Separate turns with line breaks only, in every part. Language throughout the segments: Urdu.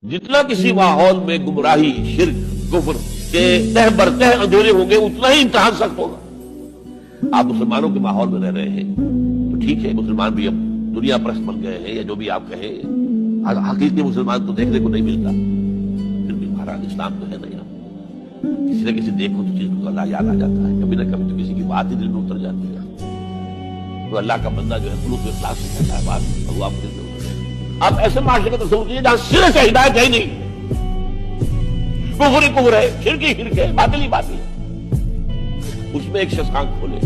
جتنا کسی ماحول میں گمراہی، شرک، کفر کے تہ برتہ اندھیرے ہوں گے اتنا ہی امتحان سخت ہوگا۔ آپ مسلمانوں کے ماحول میں رہ رہے ہیں تو ٹھیک ہے، مسلمان بھی اب دنیا پرست بن گئے ہیں یا جو بھی آپ کہیں، حقیقی مسلمان تو دیکھنے کو نہیں ملتا، پھر بھی ہمارا اسلام تو ہے نا یہاں۔ کسی نہ کسی دیکھو تو چیز کو اللہ یاد آ جاتا ہے، کبھی نہ کبھی تو کسی کی بات ہی دل میں اتر جاتی ہے، تو اللہ کا بندہ جو ہے خلوص و اخلاص سے کہتا ہے بات، اللہ آپ دل میں آپ ایسے معاشرے کا تصور کیجیے جہاں سرے سے ہدایت ہے ہی نہیں، کفر ہی کفر ہے، شرک ہی شرک ہے، باطل ہی باطل ہے۔ اس میں ایک شخص آنکھ کھولے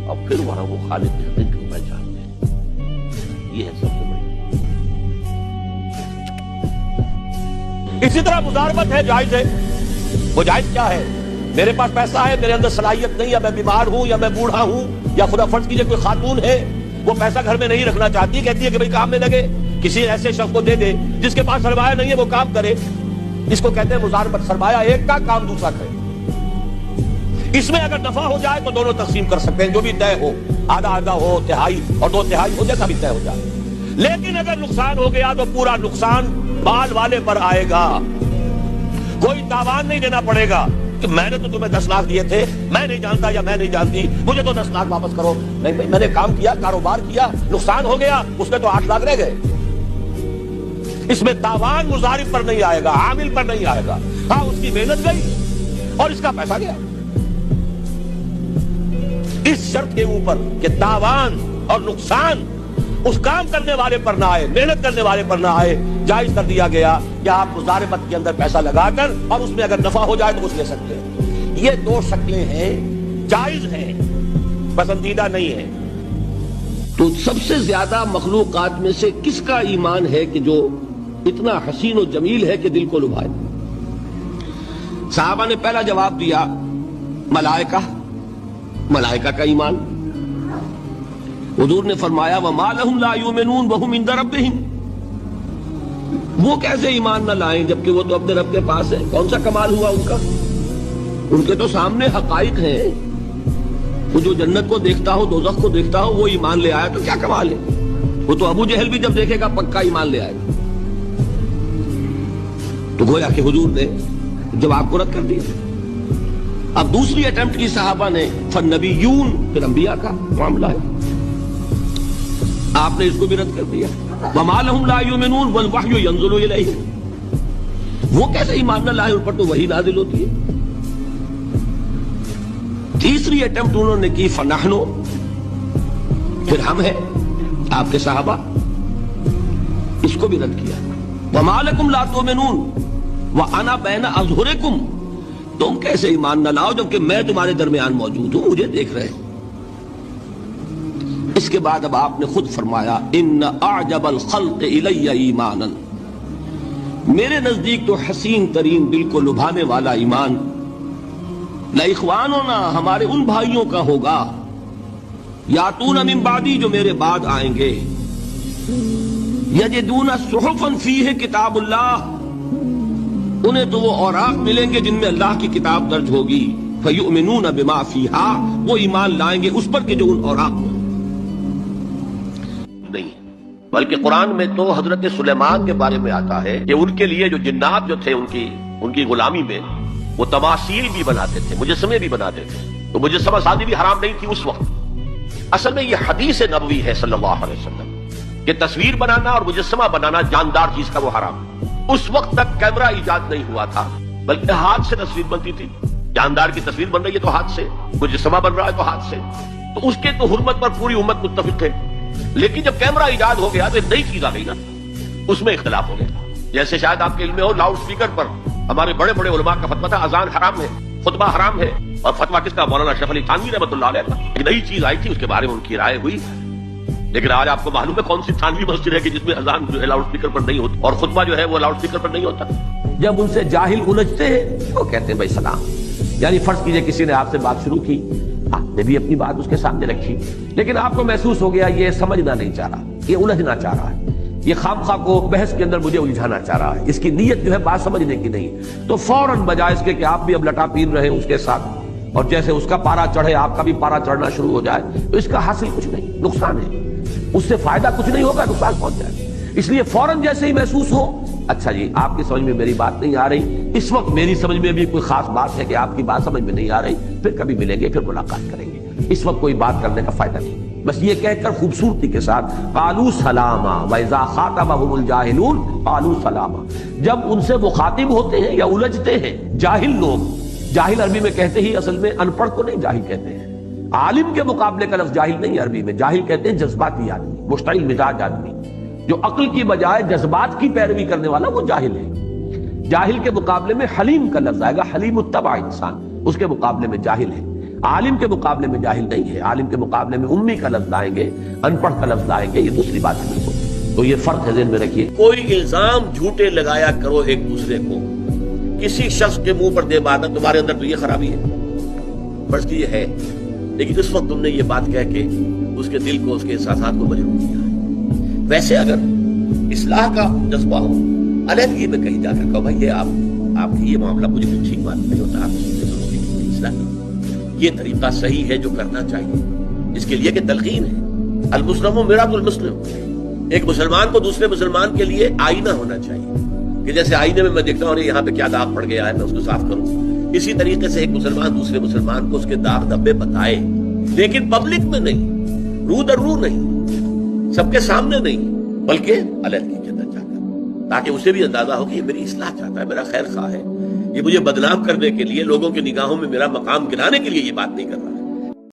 اور پھر وہاں وہ خالق کے حقیقت کو پہچانتے ہیں، یہ ہے سب سے بڑی۔
اسی طرح مزاربت ہے، جائز ہے۔ وہ جائز کیا ہے؟ میرے پاس پیسہ ہے، میرے اندر صلاحیت نہیں ہے، میں بیمار ہوں یا میں بوڑھا ہوں، یا خدا فرض کیجئے کوئی خاتون ہے وہ پیسہ گھر میں نہیں رکھنا چاہتی، کہتی ہے کہ بھئی کام میں لگے، کسی ایسے شخص کو دے دے جس کے پاس سرمایہ نہیں ہے وہ کام کرے، اس کو کہتے ہیں مزاربت۔ سرمایہ ایک کا، کام دوسرا کرے۔ اس میں اگر نفع ہو جائے تو دونوں تقسیم کر سکتے ہیں، جو بھی طے ہو، آدھا آدھا ہو، تہائی اور دو تہائی ہو، جیسا بھی طے ہو جائے۔ لیکن اگر نقصان ہو گیا تو پورا نقصان مال والے پر آئے گا، کوئی تاوان نہیں دینا پڑے گا کہ میں نے تو تمہیں 10 لاکھ دیے تھے، میں نہیں جانتا یا میں نہیں جانتی، مجھے تو 10 لاکھ واپس کرو۔ نہیں بھائی، میں نے کام کیا، کاروبار کیا، نقصان ہو گیا، اس میں تو 8 لاکھ رہ گئے۔ اس میں تاوان مضارب پر نہیں آئے گا، عامل پر نہیں آئے گا۔ ہاں، اس کی محنت گئی اور اس کا پیسہ گیا، اس شرط کے اوپر کہ تاوان اور نقصان اس کام کرنے والے پر نہ آئے، محنت کرنے والے پر نہ آئے، جائز کر دیا گیا کہ آپ مزاربت کے اندر پیسہ لگا کر اور اس میں اگر نفع ہو جائے تو اس لے سکتے ہیں۔ یہ دو شکلیں ہیں، جائز ہیں، پسندیدہ نہیں ہیں۔
تو سب سے زیادہ مخلوقات میں سے کس کا ایمان ہے کہ جو اتنا حسین و جمیل ہے کہ دل کو لبھائے؟ صحابہ نے پہلا جواب دیا ملائکہ، ملائکہ کا ایمان۔ حضور نے فرمایا وَمَا لَهُمْ لَا يُؤْمِنُونَ وَهُمْ عِندَ رَبِّهِمْ، وہ کیسے ایمان نہ لائیں جبکہ وہ تو اپنے رب کے پاس ہے؟ کون سا کمال ہوا ان کا؟ ان کے تو سامنے حقائق ہیں، وہ جو جنت کو دیکھتا ہو، دوزخ کو دیکھتا ہو، وہ ایمان لے آیا تو کیا کمال ہے؟ وہ تو ابو جہل بھی جب دیکھے گا پکا ایمان لے آئے گا۔ تو گویا کہ حضور نے جواب کو رد کر دیا۔ اب دوسری اٹیمپٹ کی صحابہ نے، فالنبیون، پھر انبیاء کا معاملہ ہے، آپ نے اس کو بھی رد کر دیا۔ وَمَا لَهُمْ لَا يُؤْمِنُونَ وَالْوَحْيُ يَنزِلُ إِلَيْهِمْ، وہ کیسے ایمان نہ لائے، ان پر تو وحی نازل ہوتی ہے۔ تیسری اٹیمپٹ انہوں نے کی فَنَحْنُ، پھر ہم ہیں آپ کے صحابہ، اس کو بھی رد کیا۔ وَمَا لَكُمْ لَا تُؤْمِنُونَ وَأَنَا بَيْنَ أَظْهُرِكُمْ، تم کیسے ایمان نہ لاؤ جبکہ میں تمہارے درمیان موجود ہوں، مجھے دیکھ رہے ہو۔ اس کے بعد اب آپ نے خود فرمایا ان اعجب الخلق الی ایمانا، میرے نزدیک تو حسین ترین دل کو لبھانے والا ایمان لإخواننا، ہمارے ان بھائیوں کا ہوگا، یاتون من بعدی، جو میرے بعد آئیں گے، یجدون صحفا فیہ کتاب اللہ، انہیں تو وہ اوراق ملیں گے جن میں اللہ کی کتاب درج ہوگی، فیؤمنون بما فیہا، وہ ایمان لائیں گے اس پر کہ جو ان اوراق میں نہیں۔ بلکہ قرآن میں تو حضرت سلیمان کے بارے میں آتا ہے کہ ان کے لیے جو جنات جو تھے ان کی غلامی میں، وہ تماثیل بھی بناتے تھے، مجسمے بھی بناتے تھے، تو مجسمہ سازی بھی حرام نہیں تھی اس وقت۔ اصل میں یہ حدیث نبوی ہے صلی اللہ علیہ وسلم کہ تصویر بنانا اور مجسمہ بنانا جاندار چیز کا وہ حرام۔ اس وقت تک کیمرہ ایجاد نہیں ہوا تھا، بلکہ ہاتھ سے تصویر بنتی تھی۔ جاندار کی تصویر بن رہی ہے تو ہاتھ سے، مجسمہ بن رہا ہے تو ہاتھ سے، تو اس کے تو حرمت پر پوری امت متفق ہے۔ لیکن جب کیمرہ ایجاد ہو گیا تو ایک نئی چیز آ گئی نا، اس میں اختلاف ہو گیا۔ جیسے شاید آپ کے علم میں ہو، لاؤڈ سپیکر پر ہمارے بڑے بڑے علماء کا فتویٰ تھا اذان حرام ہے، خطبہ حرام ہے، اور فتویٰ کس کا؟ مولانا اشرف علی تھانوی رحمۃ اللہ علیہ کا۔ ایک نئی چیز آئی تھی، اس کے بارے میں ان کی رائے ہوئی، لیکن آج آپ کو معلوم ہے کون سی تھانوی مسجد ہے کہ جس میں اذان جو ہے لاؤڈ سپیکر پر نہیں ہوتی اور خطبہ جو ہے وہ لاؤڈ سپیکر پر نہیں ہوتا۔
جب ان سے جاہل الجھتے ہیں وہ کہتے ہیں بھائی سلام، یعنی فرض کیجئے کسی نے آپ سے بات شروع کی، آپ نے بھی اپنی بات اس کے سامنے رکھی، لیکن آپ کو محسوس ہو گیا یہ سمجھنا نہیں چاہ رہا، یہ الجھنا چاہ رہا ہے، یہ خامخواہ کو بحث کے اندر مجھے الجھانا چاہ رہا ہے، اس کی نیت جو ہے بات سمجھنے کی نہیں، تو فوراً بجائے اس کے کہ آپ بھی اب لٹا پیر رہے اس کے ساتھ اور جیسے اس کا پارا چڑھے آپ کا بھی پارا چڑھنا شروع ہو جائے، تو اس کا حاصل کچھ نہیں، نقصان ہے، اس سے فائدہ کچھ نہیں ہوگا، نقصان پہنچ جائے۔ اس لیے فوراً جیسے ہی محسوس ہو اچھا جی آپ کی سمجھ میں میری بات نہیں آ رہی، اس وقت میری سمجھ میں بھی کوئی خاص بات ہے کہ آپ کی بات سمجھ میں نہیں آ رہی، پھر کبھی ملیں گے، پھر ملاقات کریں گے، اس وقت کوئی بات کرنے کا فائدہ نہیں۔ بس یہ کہہ کر خوبصورتی کے ساتھ قالوا سلاما وَإِذَا خَاطَبَهُمُ الْجَاهِلُونَ قَالُوا سَلَامًا، جب ان سے مخاطب ہوتے ہیں یا الجھتے ہیں جاہل لوگ، جاہل عربی میں کہتے ہی اصل میں ان پڑھ کو نہیں جاہل کہتے ہیں، عالم کے مقابلے کا لفظ جاہل نہیں عربی میں، جاہل کہتے ہیں جذباتی آدمی، مشتعل مزاج آدمی، جو عقل کی بجائے جذبات کی پیروی کرنے والا وہ جاہل ہے۔ جاہل کے مقابلے میں حلیم کا لفظ آئے گا، حلیم الطبع انسان، اس کے مقابلے میں جاہل ہے۔ عالم کے مقابلے میں جاہل نہیں ہے، عالم کے مقابلے میں امی کا لفظ آئیں گے، ان پڑھ کا لفظ آئیں گے، یہ دوسری بات ہے بالکل۔ تو یہ فرق ہے، ذہن میں رکھیے۔
کوئی الزام جھوٹے لگایا کرو ایک دوسرے کو، کسی شخص کے منہ پر دے مارنا، تمہارے اندر تو یہ خرابی ہے، فرض کی یہ ہے، لیکن اس وقت تم نے یہ بات کہہ کے اس کے دل کو، اس کے احساسات کو مجروح کیا ہے۔ ویسے اگر اصلاح کا جذبہ ہو، علیحدگی میں کہیں جا کر کہو بھائی یہ آپ کی یہ معاملہ مجھے کچھ ٹھیک معلوم نہیں ہوتا، آپ اصلاح کی، یہ طریقہ صحیح ہے جو کرنا چاہیے، اس کے لیے کہ تلقین ہے، المسلم مرآۃ المسلم، ایک مسلمان کو دوسرے مسلمان کے لیے آئینہ ہونا چاہیے، کہ جیسے آئینے میں میں دیکھتا ہوں یہاں پہ کیا داغ پڑ گیا ہے میں اس کو صاف کروں، اسی طریقے سے ایک مسلمان دوسرے مسلمان کو اس کے داغ دھبے بتائے، لیکن پبلک میں نہیں، رو در رو نہیں، سب کے سامنے نہیں، بلکہ علیحدگی کے اندر جا کر، تاکہ اسے بھی اندازہ ہو کہ یہ میری اصلاح چاہتا ہے، میرا خیر خواہ ہے، یہ مجھے بدنام کرنے کے لیے، لوگوں کی نگاہوں میں میرا مقام گرانے کے لیے یہ بات نہیں کر رہا ہے۔